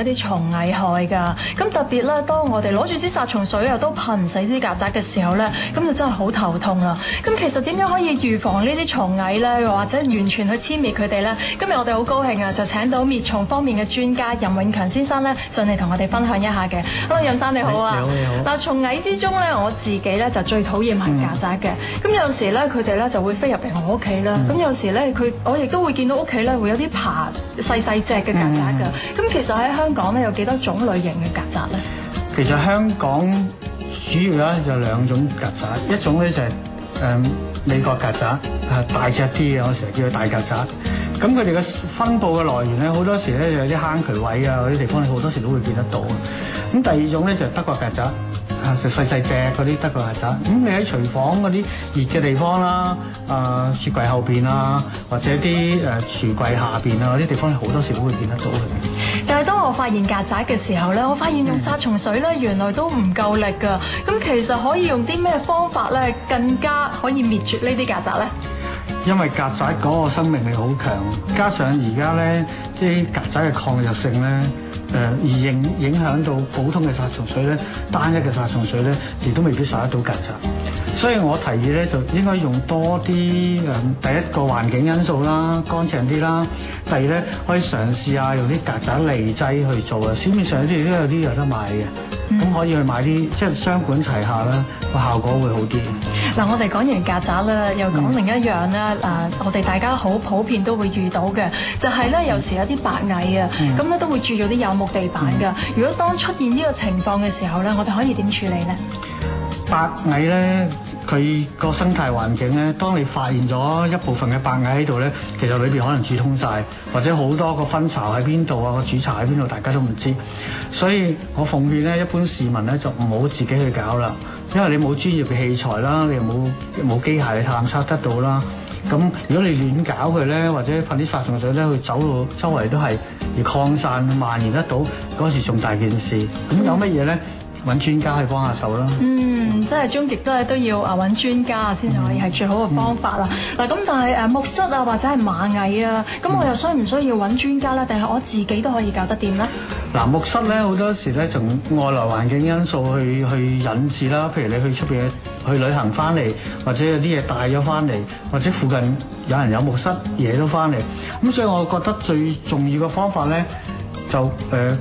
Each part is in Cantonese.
一啲蟲蟻害㗎。咁特別咧，當我哋攞住支殺蟲水都噴唔死啲曱甴嘅時候咧，咁就真係好頭痛啦。咁其實點樣可以預防呢啲蟲蟻咧，又或者完全去殲滅佢哋咧？今日我哋好高興啊，就請到滅蟲方面嘅專家任永強先生咧上嚟同我哋分享一下嘅。Hello，任生你好啊！你好。嗱，蟲蟻之中咧，我自己咧就最討厭係曱甴嘅。咁有時咧，佢哋咧就會飛入嚟我屋企啦。咁有時咧，我亦都會見到屋企咧會有啲爬細隻嘅曱甴㗎。咁其實喺香港咧有幾多種類型嘅曱甴咧？其實香港主要咧就兩種曱甴，一種咧就係美國曱甴，大隻啲嘅，我成日叫佢大曱甴。咁佢哋嘅分佈嘅來源咧，好多時咧就有啲坑渠位啊嗰啲地方，你好多時都會見得到。咁第二種咧就係德國曱甴。就細隻嗰啲德國曱甴，咁你喺廚房嗰啲熱嘅地方啦，雪櫃後邊啊，或者啲櫥櫃下邊啊嗰啲地方，好多時都會見得到佢。但係當我發現曱甴嘅時候咧，我發現用殺蟲水咧原來都唔夠力㗎。咁其實可以用啲咩方法咧，更加可以滅絕呢啲曱甴咧？因為曱甴嗰個生命力好強，加上而家咧即係曱甴嘅抗藥性咧。而影響到普通嘅殺蟲水咧，單一嘅殺蟲水咧，亦都未必殺得到曱甴。所以我提議咧，就應該用多啲第一個環境因素啦，乾淨啲啦。第二咧，可以嘗試下用啲曱甴利劑去做啊。市面上啲都有啲有得賣嘅，咁可以去買啲即係雙管齊下啦，個效果會好啲。嗱，我哋講完曱甴啦，又講另一樣啦。我哋大家好普遍都會遇到嘅，就係咧有時有啲白蟻啊，咁咧都會蛀咗啲有木地板㗎。如果當出現呢個情況嘅時候咧，我哋可以點處理咧？白蟻咧，佢個生態環境咧，當你發現咗一部分嘅白蟻喺度咧，其實裏邊可能蛀通晒，或者好多個分巢喺邊度啊，個主巢喺邊度，大家都唔知。所以我奉勸咧，一般市民咧就唔好自己去搞啦，因為你冇專業嘅器材啦，你又冇機械去探測得到啦。咁如果你亂搞佢咧，或者噴啲殺蟲水咧，佢走到周圍都係而擴散蔓延得到，嗰時仲大件事。咁有乜嘢咧？揾專家去幫下手啦。即係終極都要揾專家先至可以係最好嘅方法啦。嗱，咁但係木虱啊或者係螞蟻啊，咁我又需唔需要揾專家咧？定係我自己都可以搞得掂咧？嗱，木虱咧好多時咧從外來環境因素去引致啦，譬如你去出邊去旅行翻嚟，或者有啲嘢帶咗翻嚟，或者附近有人有木虱嘢都翻嚟，咁所以我覺得最重要嘅方法咧，就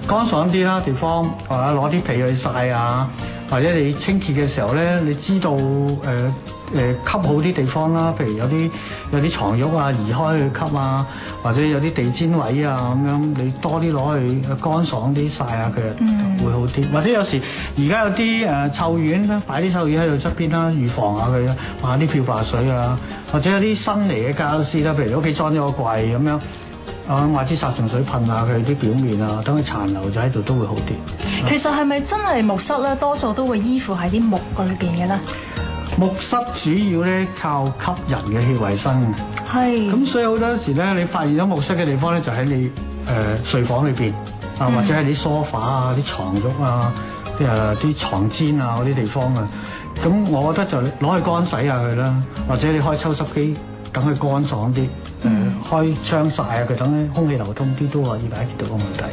乾爽啲啦，地方或者攞啲皮去曬啊，或者你清潔嘅時候咧，你知道吸好啲地方啦，譬如有啲床褥啊移開去吸啊，或者有啲地氈位啊咁樣，你多啲攞去乾爽啲曬下佢會好啲。或者有時而家有啲臭丸咧，擺啲臭丸喺度側邊啦，預防下佢啦，買啲漂白水啊，或者有啲新嚟嘅家私啦，譬如你屋企裝咗個櫃咁樣。買支殺蟲水噴下佢啲表面啊，等佢殘留咗喺度都會好啲。其實係咪真係木虱咧，多數都會依附喺啲木裏邊嘅咧？木虱主要咧靠吸人嘅血為生嘅。係。咁所以好多時咧，你發現咗木虱嘅地方咧，就喺你睡房裏邊啊，或者喺啲梳化啊、啲床褥啊、啲床氈啊嗰啲地方啊。咁我覺得就攞去乾洗下佢啦，或者你開抽濕機等佢乾爽啲。開窗曬啊，佢等咧空氣流通啲都可以解決到個問題。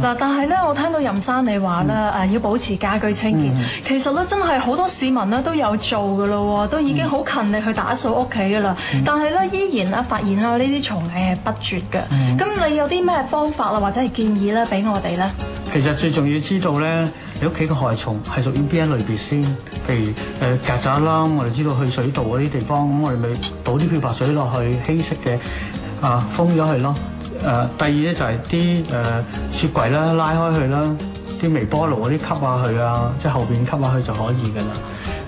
嗱，但係咧，我聽到任生你話咧，要保持家居清潔。其實咧，真係好多市民咧都有做噶咯，都已經好勤力去打掃屋企噶啦。但係咧，依然咧發現啦，呢啲蟲蟻係不絕嘅。咁你有啲咩方法啦，或者係建議咧，俾我哋咧？其實最重要知道咧，你屋企嘅害蟲係屬於邊一類別先。譬如曱甴啦，我哋知道去水道嗰啲地方，咁我哋咪倒啲漂白水落去稀釋嘅封咗佢咯。第二咧就係啲雪櫃啦，拉開佢啦，啲微波爐嗰啲吸下佢啊，即係後邊吸下佢就可以噶啦。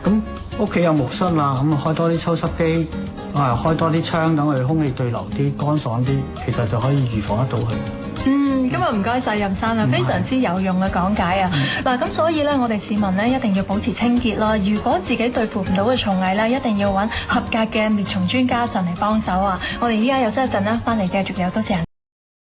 咁屋企有木虱啦，咁開多啲抽濕機，開多啲窗，等佢空氣對流啲，乾爽啲，其實就可以預防得到佢。今日唔該晒任生啊，非常之有用嘅講解啊！嗱，咁所以咧，我哋市民咧一定要保持清潔啦。如果自己對付唔到嘅蟲蟻咧，一定要揾合格嘅滅蟲專家上嚟幫手啊！我哋依家休息一陣啦，翻嚟繼續有多謝人。